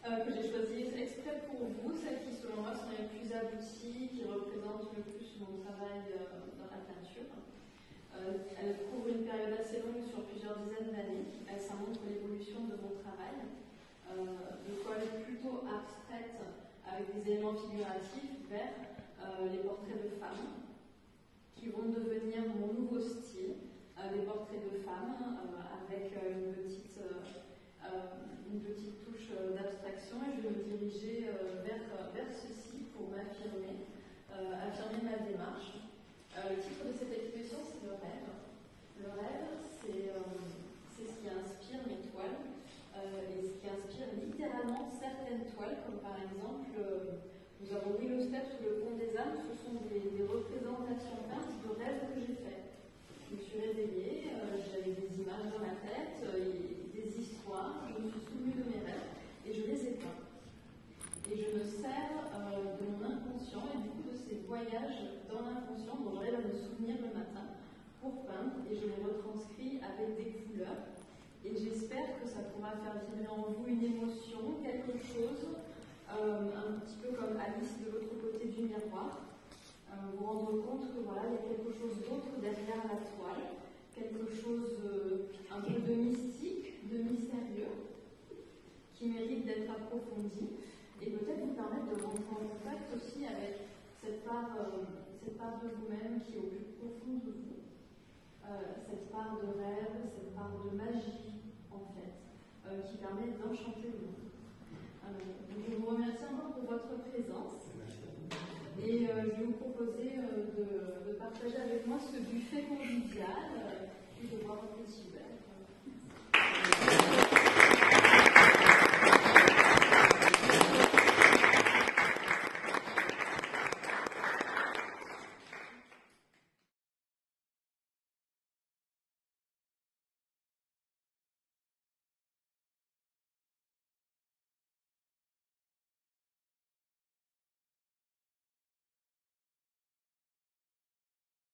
que j'ai choisies exprès pour vous, celles qui selon moi sont les plus abouties, qui représentent le plus mon travail dans la peinture. Elle couvre une période assez longue sur plusieurs dizaines d'années. Ça montre l'évolution de mon travail, de toiles plutôt abstraites avec des éléments figuratifs vers les portraits de femmes qui vont devenir mon nouveau style, des portraits de femmes avec une petite touche d'abstraction, et je vais me diriger vers ceci pour m'affirmer, affirmer ma démarche. Le titre de cette exposition, c'est le rêve. Le rêve, c'est ce qui inspire mes toiles, et ce qui inspire littéralement certaines toiles, comme par exemple, nous avons mis le step sous le pont des âmes. Ce sont des représentations peintes de rêves que j'ai faits. Je me suis réveillée, j'avais des images dans la tête, des histoires, je me suis souvenue de mes rêves et je les ai peints. Et je me sers de mon inconscient et du coup de ces voyages dans l'inconscient dont j'arrive à me souvenir le matin pour peindre, et je les retranscris avec des couleurs. Et j'espère que ça pourra faire vibrer en vous une émotion, quelque chose, un petit peu comme Alice de l'autre côté du miroir. Vous rendre compte que voilà, il y a quelque chose d'autre derrière la toile, quelque chose un peu de mystique, de mystérieux, qui mérite d'être approfondi, et peut-être vous permettre de rentrer en contact aussi avec cette part de vous-même qui est au plus profond de vous, cette part de rêve, cette part de magie, en fait, qui permet d'enchanter le monde. Donc je vous remercie encore pour votre présence. Et je vais vous proposer de partager avec moi ce buffet convivial et de boire un petit verre.